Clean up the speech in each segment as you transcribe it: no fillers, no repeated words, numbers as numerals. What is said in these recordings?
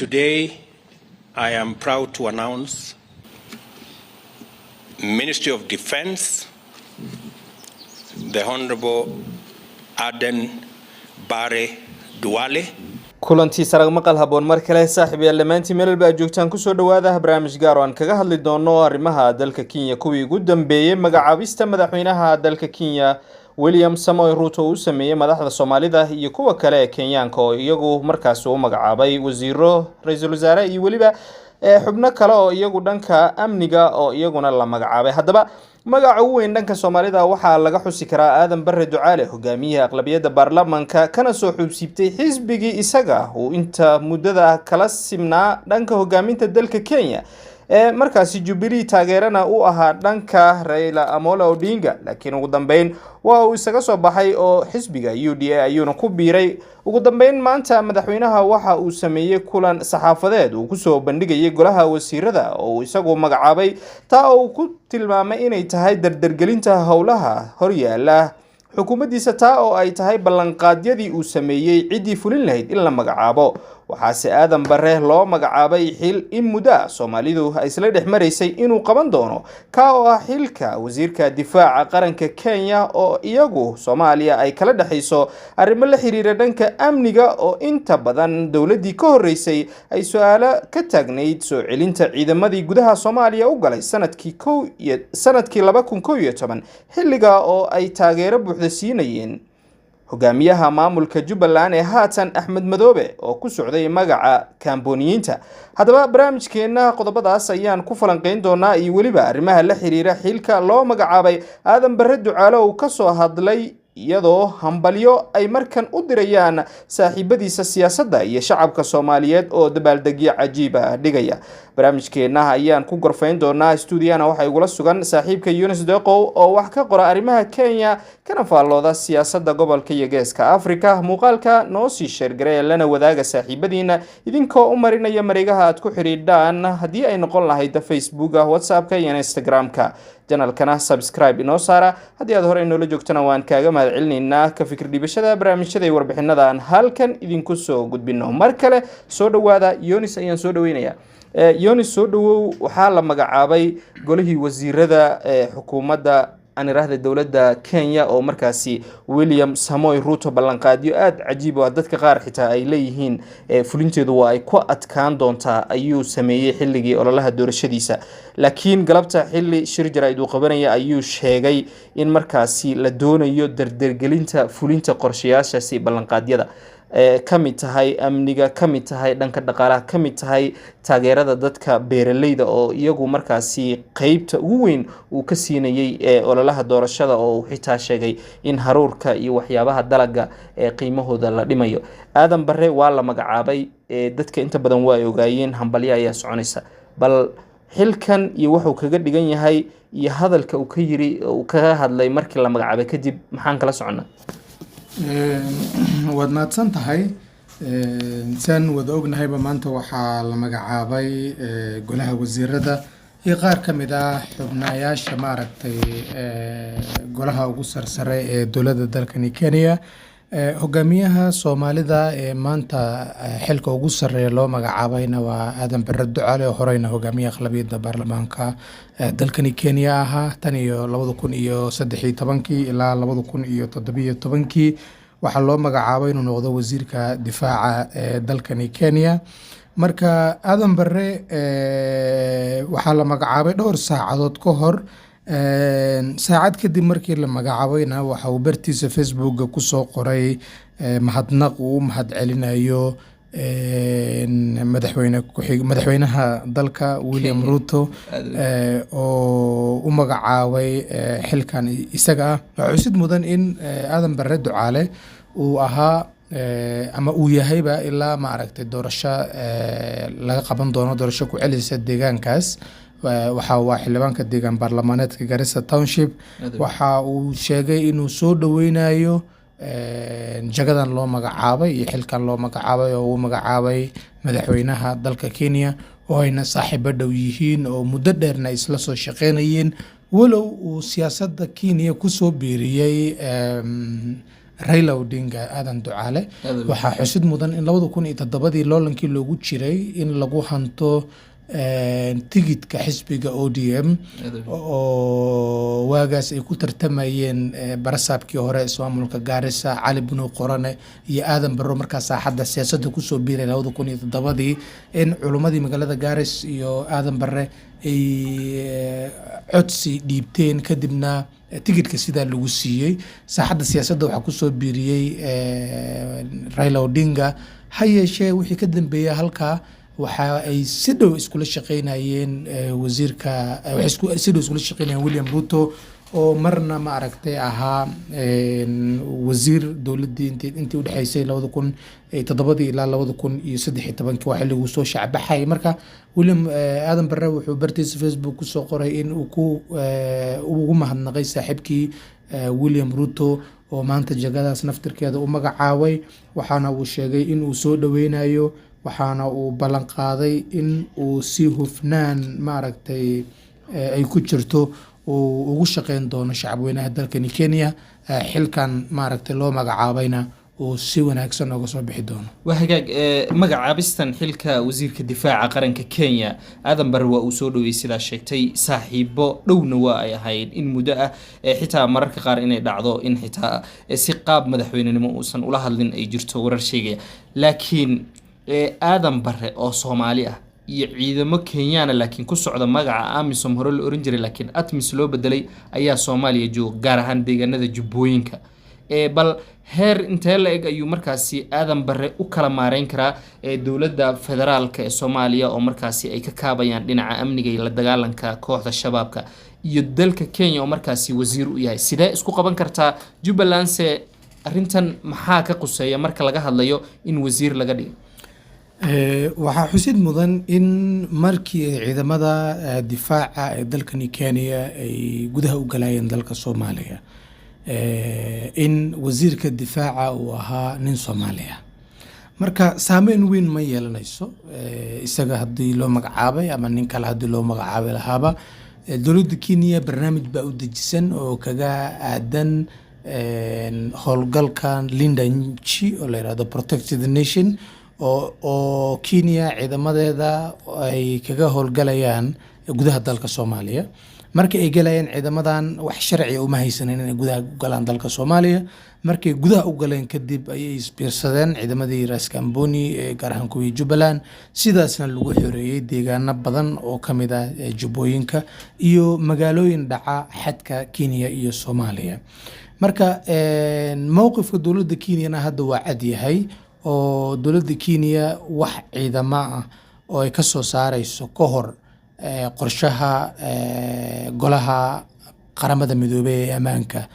Today, I am proud to announce Ministry of Defense, the Honorable Aden Bare Duale. kulantii sarag maqal haboon mar kale saaxiibayaal dhamaantii meel walba joogtaan ku soo dhawaada barnaamij gaar oo aan kaga hadli doono arrimaha dalka Kenya kuwii ugu dambeeyay magacaabista madaxweynaha dalka Kenya William Samoei Ruto uu sameeyay madaxda Soomaalida iyo kuwa kale ee Kenyaanka oo iyagu markaas uu magacaabay wasiiro ra'iisul wasaare iyo waliba xubno kale oo iyagu dhanka amniga oo iyaguna la magacaabay haddaba magaca ugu weyn dhanka Soomaalida waxa laga xusi karaa Aadan Barre Ducaale hogaamiyaha aqlabiyadda baarlamaanka kana soo xubsiibtay xisbigii isaga oo inta muddada kala simnaa dhanka hogaaminta dalka Kenya markaasi Jubilee taageerana uu ahaa dhanka Raila Amolo Odinga laakiin ugu dambeyn waa uu isaga soo baxay oo xisbiga UDA ayuuna ku biiray ugu dambeyn maanta madaxweynaha waxa uu sameeyay kulan saxaafadeed uu ku soo bandhigay golaha wasiirada oo isagu magacaabay taa uu ku tilmaamay inay tahay dardargelinta howlaha horyaala xukuumaddiisa taa oo ay tahay ballanqaadyadii uu sameeyay cidii fulin lahayd in la magacaabo waxaase Aadan Barre loo magacaabay xil in muddo Soomaalidu ay isla dhexmaraysay inuu qaban doono ka oo ah xilka wasiirka difaaca qaranka Kenya oo iyagu Soomaaliya ay kala dhaxayso arrimo la xiriira dhanka amniga oo inta badan dawladii ka horeysay ay su'aalo ka taagnayd soo celinta ciidamadii gudaha Soomaaliya u galay sanadkii 2011 xilliga oo ay taageero buuxda siinayeen hogaamiyaha maamulka Jubbaland ee haatan Axmed Madoobe oo ku socday magaca kaamboniyiinta haddaba barnaamijkeena qodobadaas ayaan ku falanqeyn doonaa iyo waliba arrimaha la xiriira xilka loo magacaabay Aadan Barre Ducaale oo ka soo hadlay iyadoo hambalyo ay markan u dirayaan saaxiibadiisa siyaasadda iyo shacabka Soomaaliyeed oo dabaaldegyo cajiib ah dhigaya barnaamijkeena ayaan ku gorfayn doonaa stuudiyana waxa igula sugan saaxiibka Yunus Deqow oo wax ka qora arrimaha Kenya kana faallooda siyaasadda gobolka iyo geeska Afrika muuqaalka noo sii share gareey lana wadaaga saaxiibadiina idinkoo u marinaya mareegaha aad ku xiriidhaan haddii ay noqon lahayd Facebook WhatsApp iyo Instagram-ka channelkana subscribe inoo saara haddii aad hore inoola joogtana waan kaaga mahadcelinaynaa ka fikir dhibashada barnaamijyada iyo warbixinadan halkan idinku soo gudbino mar kale soo dhawaada Yunus ayaan soo dhaweynayaa Yunus soo dhawow waxaa la magacaabay golihii wasiirada xukuumadda aniraahda dawladda Kenya oo markaasi William Samoei Ruto ballanqaadyo aad cajiib ah dadka qaar xitaa ay leeyihiin fulinteedu waa ay ku adkaan doontaa ayuu sameeyay xilligii ololaha doorashadiisa laakiin galabta xilli shir jaraa'id uu qabanaya ayuu sheegay in markaasi la doonayo dardargelinta fulinta qorshayaashaasi ballanqaadyada kamid tahay amniga kamid tahay dhanka dhaqaalaha kamid tahay taageerada dadka beeraleyda oo iyagu markaasi qaybta ugu weyn uu ka siinayay ololaha doorashada oo xitaa sheegay in haruurka iyo waxyaabaha dalaga qiimahooda la dhimayo Aadan Barre waa la magacaabay dadka inta badan waa ay ogaayeen hambalyo ayaa soconaysa bal xilkan iyo wuxuu kaga dhigan yahay iyo hadalka uu ka yiri uu ka hadlay markii la magacaabay kadib maxaan kala soconaa waad mahadsan tahay saan wada ognahayba maanta waxaa la magacaabay golaha wasiirada iyo qaar ka mid ah xubnayaasha maaragtay golaha ugu sarsare ee dowladda dalkani Kenya hogaamiyaha Soomaalida ee maanta xilka ugu sareeya loo magacaabayna waa Aadan Barre Ducaale oo horeyna hogaamiyaha aqlabiyadda baarlamaanka dalkani Kenya ahaa tan iyo 2013 ilaa 2017 waxaa loo magacaabay inuu noqdo wasiirka difaaca ee dalkani Kenya marka Aadan Barre waxaa la magacaabay dhowr saacadood ka hor saacad kadib markii la magacaabayna waxa uu bartiisa Facebook ku soo qoray mahadnaq uu mahadcelinayo madaxweynaha dalka William Ruto oo u magacaabay xilkan isaga ah xusid mudan in Aadan Barre Ducaale uu ahaa ama uu yahayba ilaa ma aragtay doorasho laga qaban doono doorasho ku celisa deegaankaas waxa waa xildhibaanka deegaan baarlamaaneedka Garissa Township waxa uu sheegay inuu soo dhaweynayo jagadan loo magacaabay iyo xilkan loo magacaabay oo uu magacaabay madaxweynaha dalka Kenya oo ayna saaxiibo dhow yihiin oo muddo dheerna isla soo shaqeynayeen walow uu siyaasadda Kenya ku soo biiriyay Raila Odinga Aadan Ducaale waxaa xusid mudan in 2007 loolankii loogu jiray in lagu hanto tigidhka xisbiga ODM oo waagaas ay ku tartamayeen barasaabkii hore ismaamulka Gaarisa Cali Bino Qorane iyo Aadan Barro markaas saaxadda siyaasadda ku soo biiray 2007 in culumadii magaalada Gaaris iyo Aadan Barre ay codsi dhiibteen kadibna tigidhka sidaa lagu siiyey saaxadda siyaasadda waxaa ku soo biiriyey Raila Odinga ha yeeshee wixii ka dambeeyay halkaa waxa ay si dhow iskula shaqeynayeen wasiirka si dhow iskula shaqeynayeen William Ruto oo marna ma aragtay ahaa wasiir dowladii intii u dhaxaysay 2007 ilaa 2013 waxa lagu soo shacbaxay marka William Aadan Barre wuxuu bartiisa Facebook ku soo qoray in uu ugu mahadnaqay saaxiibkii William Ruto oo maanta jagadaas naftirkeeda u magacaabay waxaana uu sheegay in uu soo dhaweynayo waxaana uu ballan qaaday in uu si hufnaan maaragtay ay ku jirto uu ugu shaqeyn doono shacabweynaha dalkani Kenya xilkan maaragtay loo magacaabayna uu si wanaagsan uga soo bixi doono hagaag magacaabistan xilka wasiirka difaaca qaranka Kenya Aadan Barre waa uu soo dhaweeyay sida sheegtay saaxiibo dhowna waa ay ahayd in muddo ah xitaa mararka qaar inay dhacdo in xitaa si qaab madaxweynenimo uusan ula hadlin ay jirto warar sheegaya laakiin Aadan Barre oo Soomaali ah iyo ciidamo Kenyana laakiin ku socda magaca AMISOM hore la oran jiray laakiin ATMIS loo bedelay ayaa Soomaaliya joog gaar ahaan deegaanada Jubbooyinka bal heer intee la eg ayuu markaasi Aadan Barre u kala maareyn karaa dowladda federaalka ee Soomaaliya oo markaasi ay ka kaabayaan dhinaca amniga iyo la dagaalanka kooxda shabaabka iyo dalka Kenya oo markaasi wasiir u yahay sidee isku qaban kartaa Jubbaland arintan maxaa ka quseeya marka laga hadlayo in wasiir laga dhigo waxaa xusid mudan in markii ciidamada difaaca ee dalkani Kenya ay gudaha u galayeen dalka Soomaaliya in wasiirka difaaca uu ahaa nin Soomaali ah marka saameyn weyn ma yeelanayso isaga haddii loo magacaabay ama nin kale haddii loo magacaabay lahaaba dowladda Kenya barnaamij baa u dejisan oo kaga aadan howlgalkan Linda Nchi oo la yiraahdo Protect the Nation oo Kenya ciidamadeeda ay kaga howlgalayaan gudaha dalka Soomaaliya markii ay galayeen ciidamadan wax sharci ah uma haysanin inay gudaha u galaan dalka Soomaaliya markii gudaha u galeen kadib ayay isbiirsadeen ciidamadii Ras Kamboni ee gaar ahaan kuwii Jubbaland sidaasna lagu xoreeyay deegaano badan oo kamid ah Jubbooyinka iyo magaalooyin dhaca xadka Kenya iyo Soomaaliya marka mowqifka dowladda Kenya hadda waa cad yahay oo dowladda Kenya wax ciidamo ah oo ay ka soo saarayso ka hor qorshaha golaha qaramada midoobay ee amaanka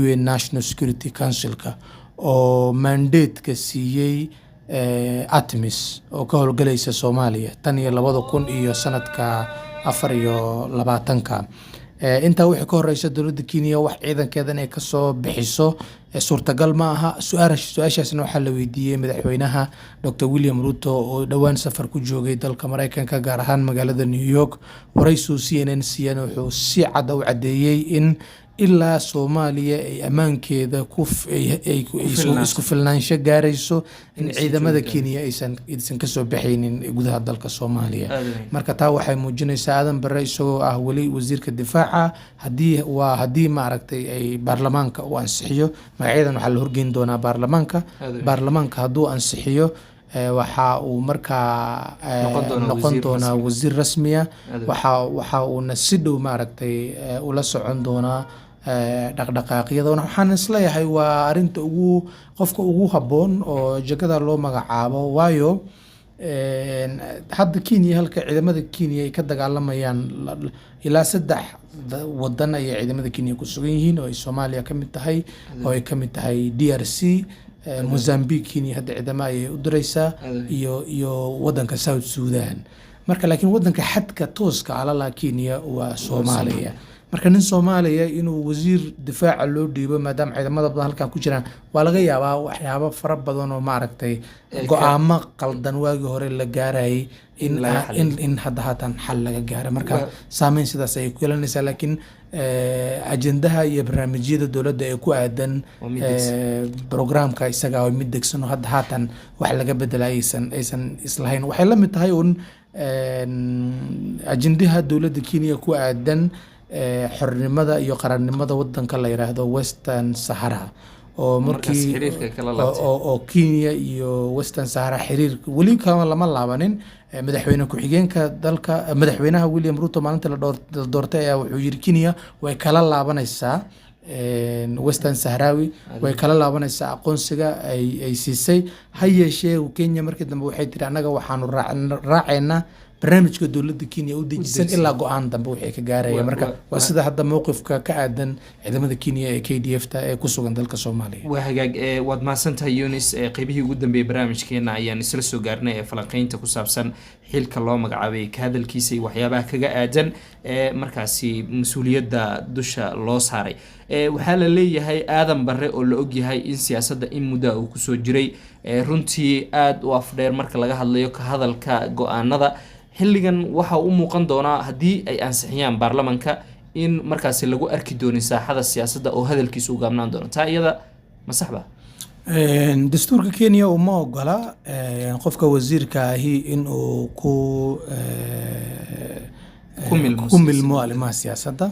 UN National Security Council-ka oo mandate-ka siiyey ATMIS oo ka howlgalaysa Soomaaliya tan iyo 2000 iyo sanadka 2024 inta wixii ka horeysa dowladda Kenya wax ciidankeeda inay ka soo bixiso suurtagal ma aha su'aashaasna waxaa la weydiiyey madaxweynaha Dr. William Ruto oo dhawaan safar ku joogay dalka Mareykanka gaar ahaan magaalada New York waraysi CNN wuxuu si cad u cadeeyay in ilaa Soomaaliya ay amaankeeda ay isku filnaansho gaarayso in ciidamada Kenya aysan ka soo baxaynin gudaha dalka Soomaaliya marka taa waxay muujinaysaa Aadan Barre isagoo ah wali wasiirka difaaca hadii ma aragtay ay baarlamaanka u ansixiyo magacadan waxa la horgeyn doonaa baarlamaanka haduu ansixiyo waxa uu markaa noqon doonaa wasiir rasmi ah waxa uu si dhow ma aragtay ula socon doonaa dhaqdhaqaaqyada waxaan isleeyahay waa arinta qofka ugu haboon oo jagada loo magacaabo waayo hadda Kenya halka ciidamada Kenya ay ka dagaalamayaan ilaa 3 wadan ay ciidamada Kenya ku sugan yihiin oo Soomaaliya ka mid tahay oo ay ka mid tahay DRC Mozambique Kenya hadda ciidamo ay u diraysaa iyo wadanka South Sudan marka laakiin wadanka xadka tooska ala la Kenya waa Soomaaliya marka nin Soomaaliya inuu wasiir difaaca loo dhiibo maadaama ciidamada badan halkan ku jiraan waa laga yaabaa waxyaabo fara badan oo maaragtay go'aamo qaldan waagii hore la gaarayay in hadda haatan xal laga gaaro marka saameyn sidaas ay ku yeelanaysaa laakiin ajendaha iyo barnaamijyada dowladda ee ku aadan programka isaga oo mid degsan oo hadda haatan wax laga bedelay aysan islahayn waxay la mid tahay un ajendaha dowladda Kenya ku aadan xornimada iyo qarannimada wadanka la yiraahdo Western Sahara oo markii oo Kenya iyo Western Sahara xiriir wali kama lama laabanin madaxweyne ku-xigeenka dalka madaxweynaha William Ruto maalinta la doortay ayaa wuxuu yiri Kenya way kala laabanaysaa Western Sahrawi way kala laabanaysaa aqoonsiga ay siisay ha yeeshee Kenya markii dambe waxay tiri anaga waxaanu raacaynaa barnaamijka dowladda Kenya u dejisan ilaa go'aan dambe wixii ka gaaraya marka waa sida hadda mowqifka ka aadan ciidamada Kenya ee KDF-ta ee ku sugan dalka Soomaaliya waa hagaag waad maasantahay Yunis qaybihii ugu dambeeyay barnaamijkeena ayaan isla soo gaarnay ee falanqaynta ku saabsan xilka loo magacaabay ka hadalkiisa iyo waxyaabaha kaga aadan markaasi mas'uuliyadda dusha loo saaray waxaa la leeyahay Aadan Barre oo la og yahay in siyaasadda in muddo uu ku soo jiray runtii aad u afdheer marka laga hadlayo ka hadalka go'aanada xilligan waxa uu muuqan doonaa haddii ay ansixiyaan baarlamaanka in markaasi lagu arki doonin saaxada siyaasadda oo hadalkiisu u gaabnaan doono taa iyada ma saxba dastuurka Kenya uma ogola qofka wasiirka ahi in uu ku milmo arrimaha siyaasadda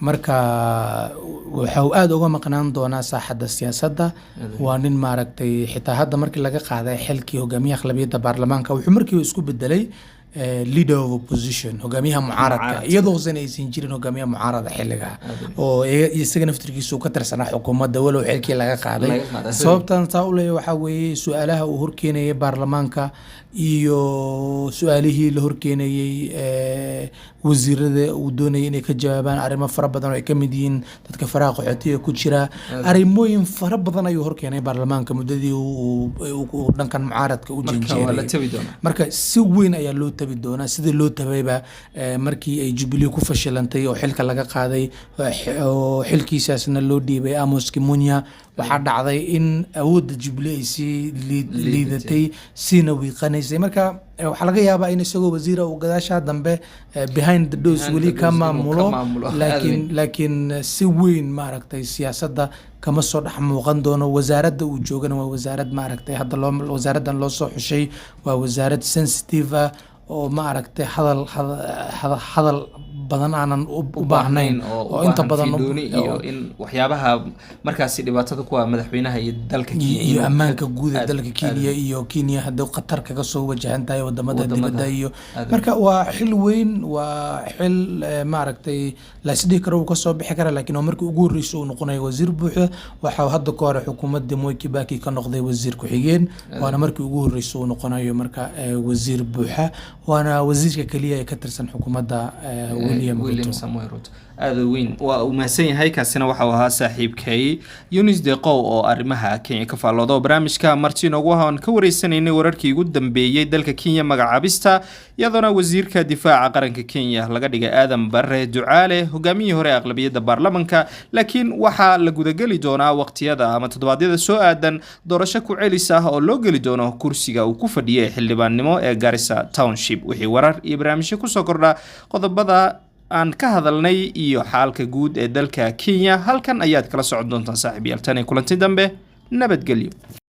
marka waxa uu aad uga maqnaan doonaa saaxadda siyaasadda waa nin maaragtay xitaa hadda markii laga qaaday xilkii hogaamiyaha aqlabiyadda baarlamaanka wuxuu markii isku bedelay leader of opposition hogaamiyaha mucaaradka iyadoo aysan jirin hogaamiyaha mucaarada xilliga oo isaga naftirkiisu ka tirsanaa xukuumadda walow xilkii laga qaaday sababtan taa u leeyahay waxa weeye su'aalaha uu horkeenayay baarlamaanka iyo su'aalihii la horkeenayay wasiirada uu doonayay inay ka jawaabaan arrimo fara badan oo ay ka mid yihiin dadka faraha qaxootiga ku jira arrimooyin fara badan ayuu horkeenay baarlamaanka muddadii uu dhankan mucaaradka u janjeeray marka si weyn ayaa loo tabi doonaa sidii loo tabayba markii ay Jubilee ku fashilantay oo xilka laga qaaday oo xilkiisaasna loo dhiibay Amos Kimunya waxaa dhacday in awoodda Jubilee ay sii liidatay siina wiiqanaysay marka waxaa laga yaabaa in isagoo wasiira uu gadaasha dambe behind the doors wali ka maamulo laakiin si weyn maaragtay siyaasadda kama soo dhex muuqan doono wasaaradda uu joogana waa wasaarad maaragtay hadda wasaaraddan loo soo xushay waa wasaarad sensitive ah oo maaragtay hadal badan aanan u baahnayn oo inta badan iyo in waxyaabaha markaasi dhibaatada ku ah madaxweynaha iyo dalka Kenya iyo ammaanka guud ee dalka Kenya iyo Kenya hadda qatar kaga soo wajahan tahay wadamada dibadda iyo marka waa xil weyn waa xil maaragtay la sidii karo ka soo bixi kara laakiin markii ugu horeysay uu noqonayo wasiir buuxa waxa hadda ka hor xukuumadda Moi Kibaki ka noqday wasiir ku xigeen waana markii ugu horeysay uu noqonayo marka wasiir buuxa waana wasiirka kaliya ee ka tirsan xukuumadda William Samoei Ruto aad weyn waa uu mahadsan yahay kaasina waxa uu ahaa saaxiibkay Yunis Deqow oo arrimaha Kenya ka faaloodo barnaamijka Martin ugu ahaan ka wareysanaynay wararkii ugu dambeeyay dalka Kenya magacaabista iyadoo wasiirka difaaca qaranka Kenya laga dhigay Aadan Barre Ducaale hogaamiyihii hore aqlabiyadda baarlamaanka laakiin waxa la gudagali doonaa waqtiyada ama toddobaadyada soo aadan doorasho ku celis ah oo loo gali doono kursiga uu ku fadhiyay xildhibaannimo ee Garissa Township wixii warar iyo barnaamijyo ku soo kordha qodobada aan ka hadalnay iyo xaalka guud ee dalka Kenya halkan ayaad kala socon doontaan saaxiibayaal tan kulanti dambe nabadgelyo.